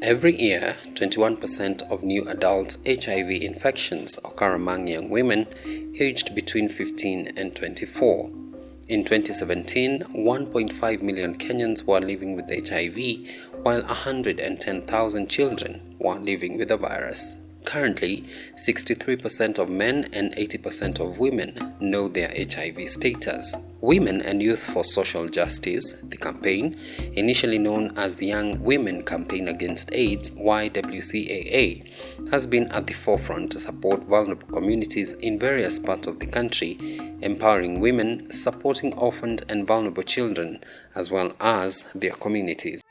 Every year, 21% of new adult HIV infections occur among young women aged between 15 and 24. In 2017, 1.5 million Kenyans were living with HIV, while 110,000 children were living with the virus. Currently, 63% of men and 80% of women know their HIV status. Women and Youth for Social Justice, the campaign, initially known as the Young Women Campaign Against AIDS (YWCAA), has been at the forefront to support vulnerable communities in various parts of the country, empowering women, supporting orphaned and vulnerable children, as well as their communities.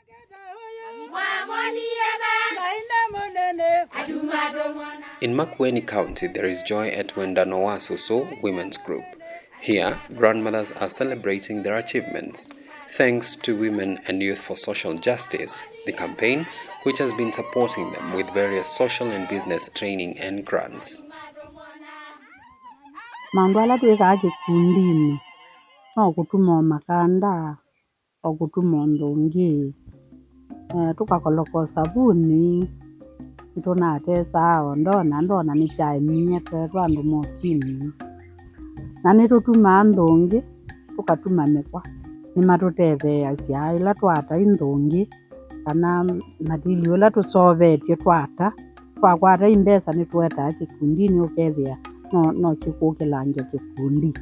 In Makueni County, there is joy at Wendanowasuso Women's Group. Here, grandmothers are celebrating their achievements. Thanks to Women and Youth for Social Justice, the campaign, which has been supporting them with various social and business training and grants. Mangwala tuweka kundini, okutuma makanda, okutuma ndongi, tukakoloko sabuni, itona tesa ndona ni chai minye kwa ndo motini. Nani tutuma ndongi, tukatuma mekwa. Ni matuteve ya siya ila tuata indongi, kana matili ila tusoveti tuata, kwa imbesa ni tueta kikundini ukevea. No chikuke lanje kikundi.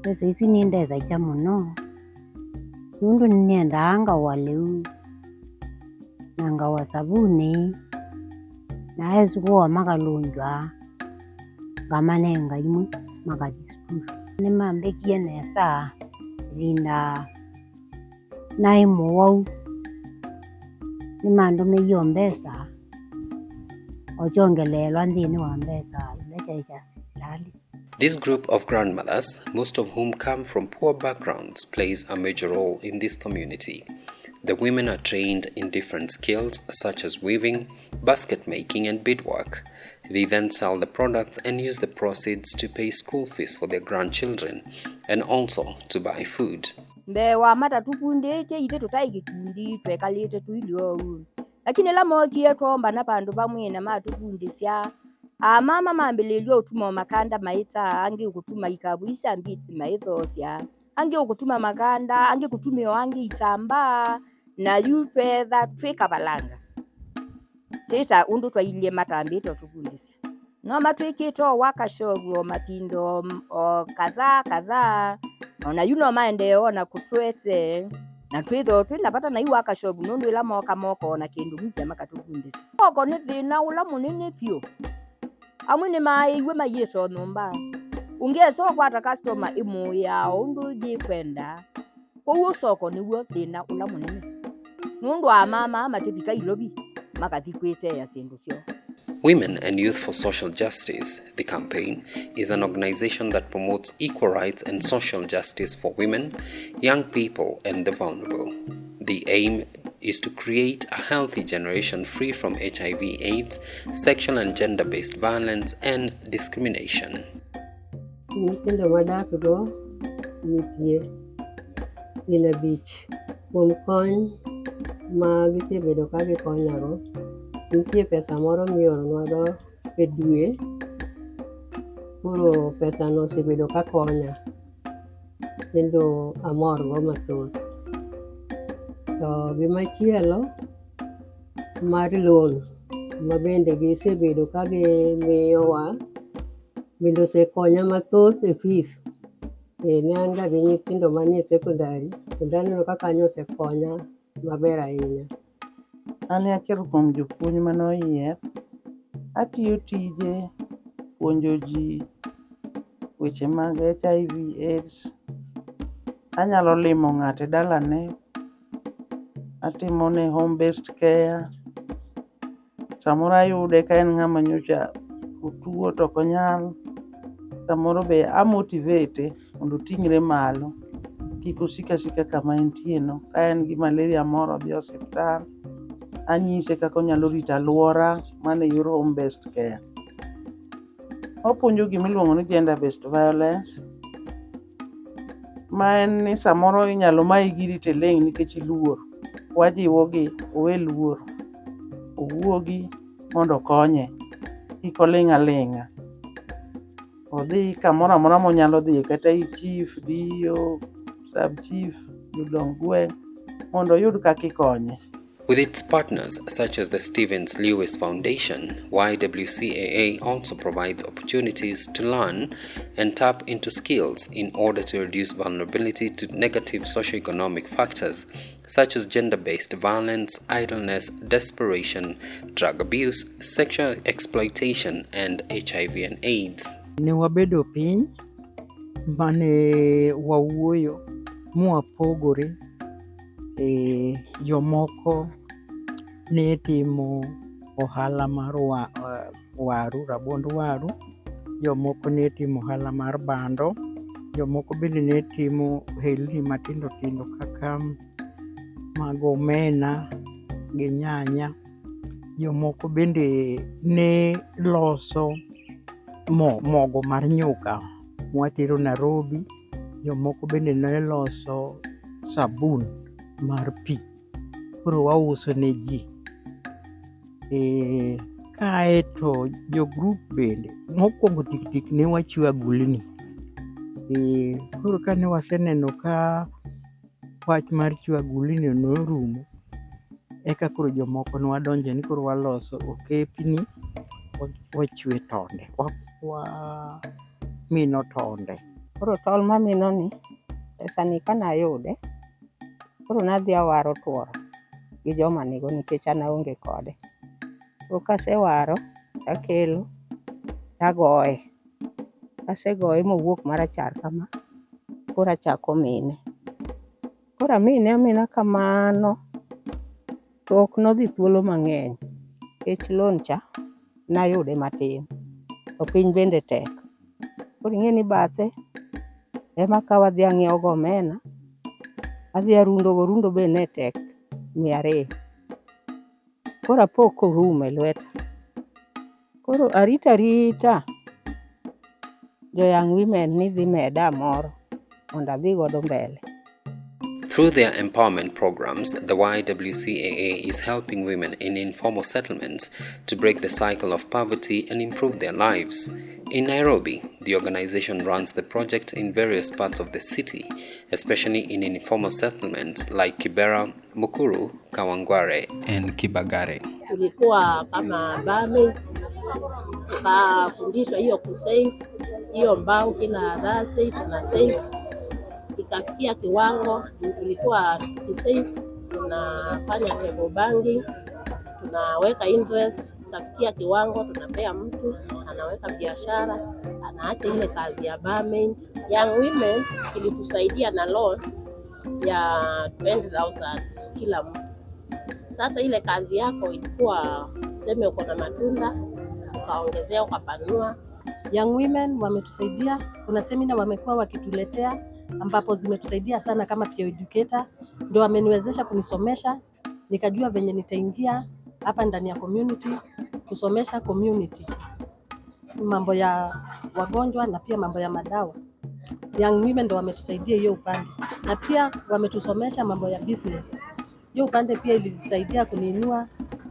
Pesa isi niendeza ichamu no. Nundu nienda anga waliu. Nanga wa sabuni. Na hesu kuwa makalunjwa. Gamanenga imu makajisuru. Nima mbekie nesa. Zinda. Na imu wau. Nima ndume iyo mbesa. Ochongele lwandini wa mbesa. Lecha ichasi. This group of grandmothers, most of whom come from poor backgrounds, plays a major role in this community. The women are trained in different skills such as weaving, basket making and beadwork. They then sell the products and use the proceeds to pay school fees for their grandchildren and also to buy food. Mbewa mata tukunde ite tutaiki kundi twekalite tuilio. Lakini la mokie tuomba na pandu pamwena matukundi sya mama mambelelio utuma makanda maita angi ukutuma ikabuisa mbiti maithosya angi ukutuma makanda angi kutumio angi itamba na yutwetha twika balanga tita undu twailie matambito tukundisya no matwikito wakashogo mapindo kadhaa na yuno maendeo na kutwete na twitho twinapata na iwa kashobu nundu ila moko na kindu mpya makatukundisya oko ni thina ula munene pio amwene maiwe mayeso nomba ungeso kwata customer imu ya undu jikwenda kwa soko niwo thina ula munene nundu mama matipika ilobi makathikwete ya sindu syo. Women and Youth for Social Justice, the campaign, is an organization that promotes equal rights and social justice for women, young people and the vulnerable. The aim is to create a healthy generation free from HIV/AIDS, sexual and gender-based violence and discrimination. Nyithindo madakgo nitie ina bich kuom kony ma gisebedo ka gikonyago. Nitie pesa moro miyoronwago e dwe, koro pesano osebedo ka konya kendo amorgo mathoth. To gimachielo mar loan ma bende gisebedo ka gimiyowa bende osekonya mathoth e fees. Ne an ga gi nyithindo manie secondary kendo aneno ka kanyo osekonya maber ahinya. An achiel kuom jopuonj manoyier. Atiyo tije puonjo ji weche mag HIV/AIDS. Anyalo limo ng'ato e dalane. Atimone home based care. Samoro ayude ka en ng'ama nyocha otuo to ok onyal. Samoro be amotivate mondo oting're malo. Kik osika kama entie no. Ka en gi malaria moro odhi osiptal. Anyise kaka onyalo rito alwora mane yor home based care. Opuonjo gimiluongo ni gender based violence. Ma en ni samoro inyalo mayi giri teleng' nikech iluor. Wajiwogi owe luor. owuogi mondo okonye, kik oling' aling'a. Odhi kamoro amora monyalo dhiye, kata i chief, dio, sub chief, jodong gweng', mondo oyud kaka ikonye. With its partners such as the Stevens Lewis Foundation, YWCAA also provides opportunities to learn and tap into skills in order to reduce vulnerability to negative socioeconomic factors such as gender-based violence, idleness, desperation, drug abuse, sexual exploitation, and HIV and AIDS. Ne wabedo piny mane wawuoyo mwapogore, jomoko ne timo ohala mar waru, rabond waru, jomoko ne timo ohala mar bando, jomoko bende ne timo ohelni matindo tindo kaka mag omena gi nyanya, jomoko bende ne loso mogo mar nyuka mwatero Nairobi, jomoko bende ne loso sabun mar pi, koro wauso ne ji. Kaeto jo group bende mokwongo tik ne wachiwo agulni. Koro kane waseneno ka wach mar chiwo agulni norumo, eka koro jomoko ne wadonje ni koro waloso okepni, wachwe tonde, mino tonde. Koro tol maminoni, pesani kanayude, koro nadhi awaro tuoro gi joma nigo nikech an aonge kode. Koro kasewaro, takelo, tagoye. Kasegoye mowuok marachar kama, koro achako mine. Koro amina kamano, to ok nodhi thuolo mang'eny. Nikech loan cha nayude matin, to piny bende tek. Koro ing'eni bathe, ema ka wadhi ang'iewo go omena, adhi rundo be ne tek 200. Koro apo korumo e lweta. Koro arita jo young women ni dhi meda moro mondo adhi godo mbele. Through their empowerment programs, the YWCAA is helping women in informal settlements to break the cycle of poverty and improve their lives. In Nairobi, the organization runs the project in various parts of the city, especially in informal settlements like Kibera, Mukuru, Kawangware, and Kibagare. Tulikuwa kama barmaids, tukafundishwa hiyo kusave hiyo mbao kila Thursday tuna save. Ikafikia kiwango tulikuwa tukisave, tunafanya table banking, tunaweka interest. Ikafikia kiwango tunapea mtu anaweka biashara, anaacha ile kazi ya barmaid. Young women ilitusaidia na loan ya 20,000 kila mtu. Sasa ile kazi yako ilikuwa tuseme uko na matunda, ukaongezea ukapanua. Young women wametusaidia, kuna seminar wamekuwa wakituletea ambapo zimetusaidia sana kama peer educator, ndio wameniwezesha kunisomesha, nikajua venye nitaingia hapa ndani ya community, kusomesha community mambo ya wagonjwa na pia mambo ya madawa. Young women ndio wametusaidia hiyo upande, na pia wametusomesha mambo ya business. Hiyo upande pia ilisaidia kuniinua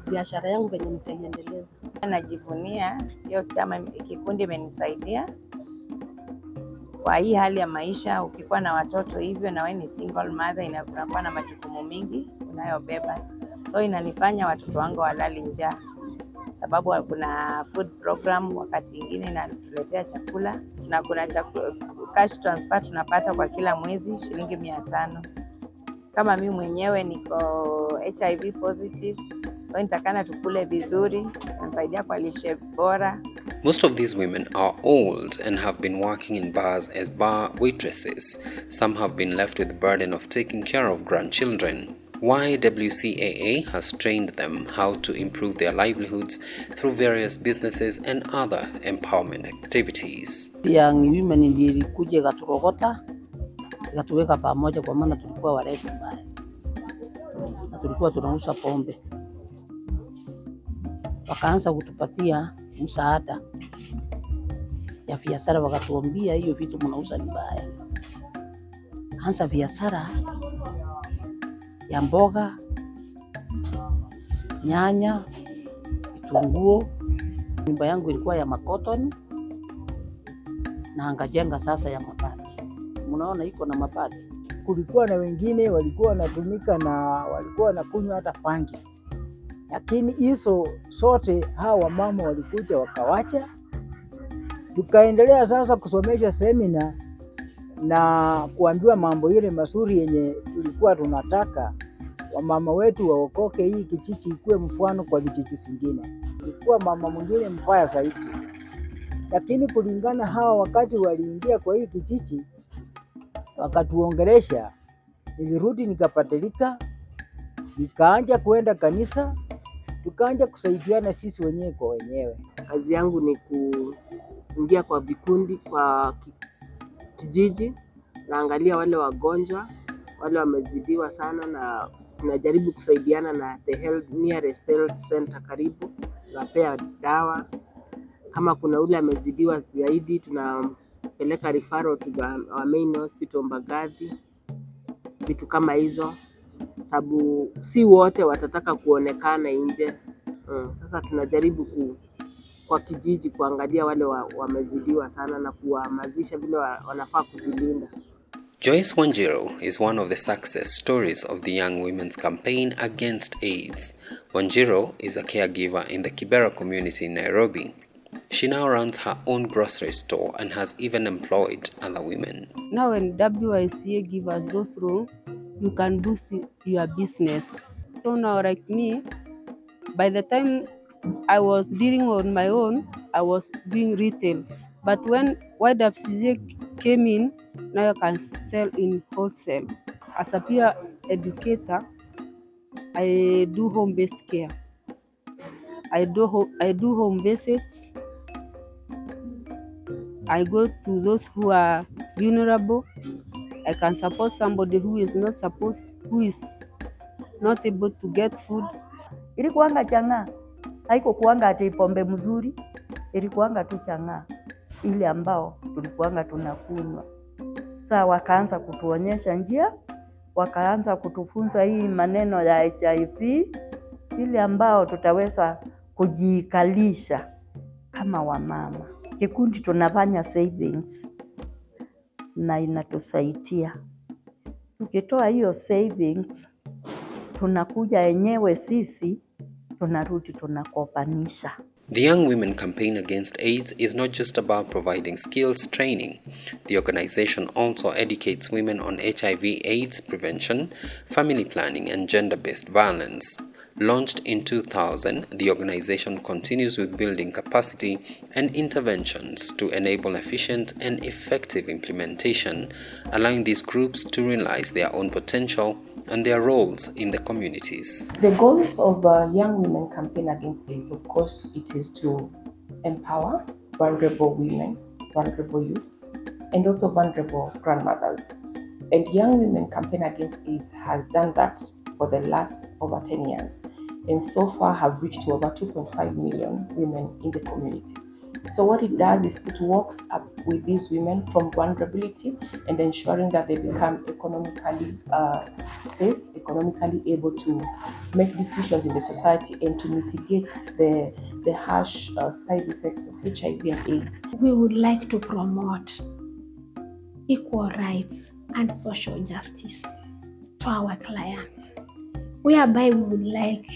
biashara yangu venye nitaiendeleza. Najivunia hiyo chama, kikundi imenisaidia kwa hii hali ya maisha. Ukikuwa na watoto hivyo na wewe ni single mother, inakuwa na majukumu mingi unayobeba, so inanifanya watoto wangu walali njaa, sababu kuna food program wakati mwingine inatuletea chakula, na kuna cash transfer tunapata kwa kila mwezi shilingi 500. Kama mimi mwenyewe niko HIV positive, so nitakana tukule vizuri, nasaidia kwa lishe bora. Most of these women are old and have been working in bars as bar waitresses. Some have been left with the burden of taking care of grandchildren. YWCAA has trained them how to improve their livelihoods through various businesses and other empowerment activities. Young women ndiyo ilikuja ikaturogota, ikatuweka pamoja kwa maana tulikuwa walevi mbaya. Na tulikuwa tunauza pombe. Wakaanza kutupatia msaada ya biashara, wakatuambia hiyo vitu mnauza ni mbaya. Anza biashara ya mboga, nyanya, kitunguo. Nyumba yangu ilikuwa ya makoton na angajenga sasa ya mabati. Mnaona iko na mabati. Kulikuwa na wengine walikuwa wanatumika na walikuwa wanakunywa hata pangi, lakini hizo sote hawa wamama walikuja wakawacha. Tukaendelea sasa kusomesha semina na kuambiwa mambo ile mazuri yenye tulikuwa tunataka wamama wetu waokoke, hii kijiji ikuwe mfano kwa vijiji zingine. Ilikuwa mama mwingine mbaya zaidi, lakini kulingana hawa wakati waliingia kwa hii kijiji wakatuongelesha, nilirudi nikabadilika, nikaanja kuenda kanisa, tukaanja kusaidiana sisi wenyewe kwa wenyewe. Kazi yangu ni kuingia kwa vikundi, kwa kijiji, naangalia wale wagonjwa, wale wamezidiwa sana, na tunajaribu kusaidiana na the nearest health center karibu, tunapea dawa. Kama kuna ule amezidiwa zaidi, tunapeleka referral to our main hospital Mbagathi, vitu kama hizo, sababu si wote watataka kuonekana nje. Sasa tunajaribu kwa kijiji kuangalia wale wamezidiwa sana na kuwahamasisha vile wanafaa kujilinda. Joyce Wanjiru is one of the success stories of the Young Women's Campaign Against AIDS. Wanjiru is a caregiver in the Kibera community in Nairobi. She now runs her own grocery store and has even employed other women. Now when WICA give us those rooms, you can boost your business. So now like me, by the time I was dealing on my own, I was doing retail. But when WICA came in, now I can sell in wholesale. As a peer educator, I do home-based care. I do home visits. I go to those who are vulnerable. I can support somebody who is not able to get food. Ilikuanga chang'aa, haiko kuanga ati pombe mzuri, ilikuanga tu chang'aa ile ambao tulikuanga tunakunywa. Sasa wakaanza kutuonyesha njia, wakaanza kutufunza hii maneno ya HIV, ile ambao tutaweza kujikalisha kama wamama. Kikundi tunafanya savings na inatusaidia. Tukitoa hiyo savings, tunakuja yenyewe sisi, tunarudi tunakopanisha. The Young Women Campaign Against AIDS is not just about providing skills training. The organization also educates women on HIV/AIDS prevention, family planning, and gender-based violence. Launched in 2000, the organization continues with building capacity and interventions to enable efficient and effective implementation, allowing these groups to realize their own potential and their roles in the communities. The goals of the Young Women Campaign Against AIDS, of course, it is to empower vulnerable women, vulnerable youths, and also vulnerable grandmothers. And Young Women Campaign Against AIDS has done that for the last over 10 years, and so far have reached to over 2.5 million women in the community. So what it does is it works up with these women from vulnerability and ensuring that they become economically safe, economically able to make decisions in the society and to mitigate the harsh side effects of HIV and AIDS. We would like to promote equal rights and social justice to our clients, whereby we would like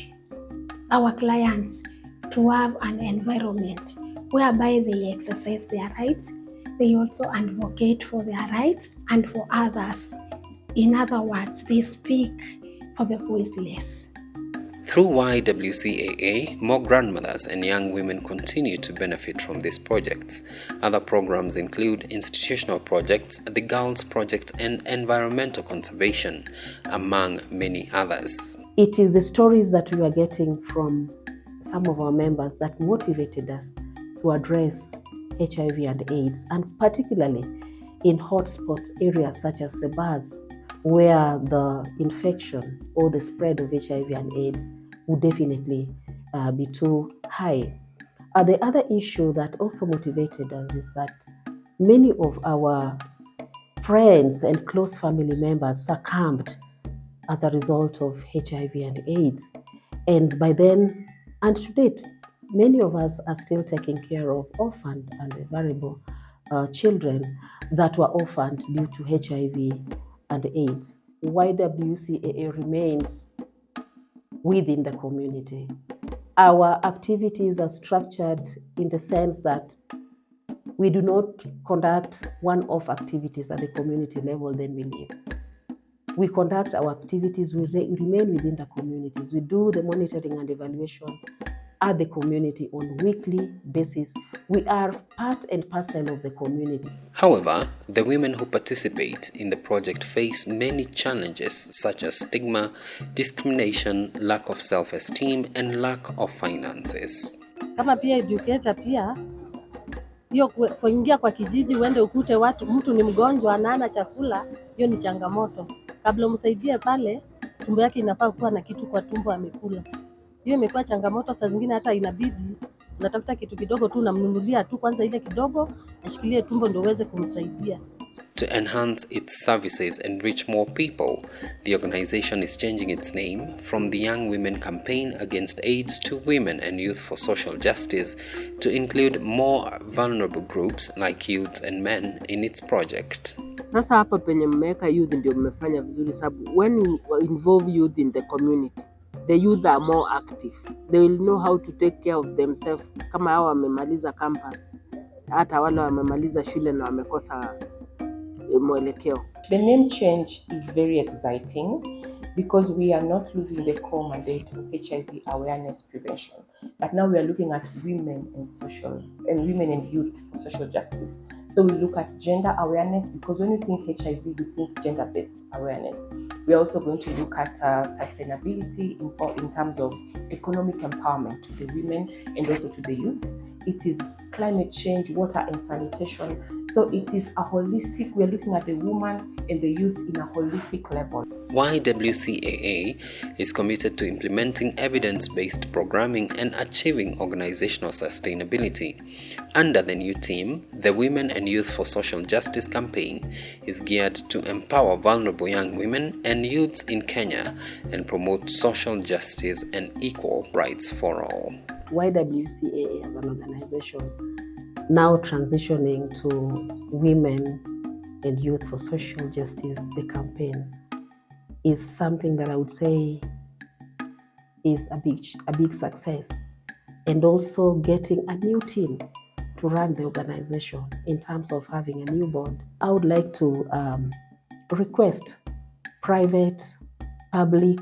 our clients to have an environment whereby they exercise their rights, they also advocate for their rights and for others. In other words, they speak for the voiceless. Through YWCAA, more grandmothers and young women continue to benefit from these projects. Other programs include institutional projects, the Girls Project, and environmental conservation, among many others. It is the stories that we are getting from some of our members that motivated us to address HIV and AIDS, and particularly in hotspot areas such as the bars, where the infection or the spread of HIV and AIDS would definitely be too high. The other issue that also motivated us is that many of our friends and close family members succumbed as a result of HIV and AIDS. And by then, and to date, many of us are still taking care of orphaned and vulnerable children that were orphaned due to HIV and AIDS. YWCAA remains within the community. Our activities are structured in the sense that we do not conduct one-off activities at the community level, then we leave. We conduct our activities, we remain within the communities. We do the monitoring and evaluation at the community on a weekly basis. We are part and parcel of the community. However, the women who participate in the project face many challenges such as stigma, discrimination, lack of self-esteem, and lack of finances. Kama pia educator pia, hiyo kuingia kwa kijiji uende ukute mtu ni mgonjwa na hana chakula, hiyo ni changamoto. Kabla umsaidie pale, tumbo yake inafaa kuwa na kitu kwa tumbo amekula. Hiyo imekuwa changamoto, saa zingine hata inabidi unatafuta kitu kidogo tu unamnunulia tu kwanza ile kidogo, ashikilie tumbo ndio uweze kumsaidia. To enhance its services and reach more people, the organization is changing its name from the Young Women Campaign Against AIDS to Women and Youth for Social Justice to include more vulnerable groups like youths and men in its project. Sasa hapa penye mmeweka youth ndio mmefanya vizuri, sababu when you involve youth in the community, the youth are more active. They will know how to take care of themselves. Kama hao wamemaliza campus, hata wale wamemaliza shule na wamekosa mwelekeo. The name change is very exciting because we are not losing the core mandate of HIV awareness prevention, but now we are looking at women and youth for social justice. So we look at gender awareness, because when you think HIV, you think gender-based awareness. We are also going to look at sustainability in terms of economic empowerment to the women and also to the youths. It is climate change, water and sanitation. So it is a holistic, we're looking at the woman and the youth in a holistic level. YWCAA is committed to implementing evidence-based programming and achieving organizational sustainability. Under the new team, the Women and Youth for Social Justice campaign is geared to empower vulnerable young women and youths in Kenya and promote social justice and equal rights for all. YWCAA as an organization now transitioning to Women and Youth for Social Justice, the campaign, is something that I would say is a big success, and also getting a new team to run the organization in terms of having a new board. I would like to request private, public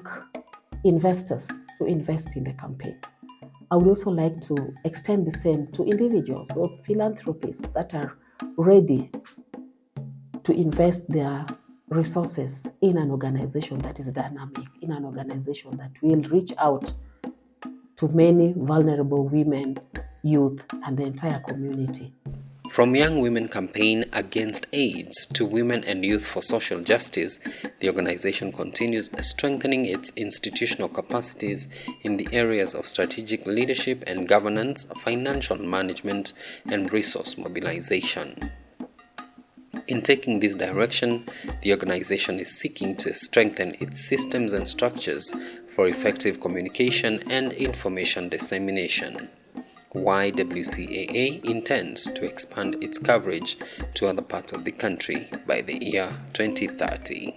investors to invest in the campaign. I would also like to extend the same to individuals or philanthropists that are ready to invest their resources in an organization that is dynamic, in an organization that will reach out to many vulnerable women, youth, and the entire community. From Young Women Campaign Against AIDS to Women and Youth for Social Justice, the organization continues strengthening its institutional capacities in the areas of strategic leadership and governance, financial management, and resource mobilization. In taking this direction, the organization is seeking to strengthen its systems and structures for effective communication and information dissemination. YWCAA intends to expand its coverage to other parts of the country by the year 2030.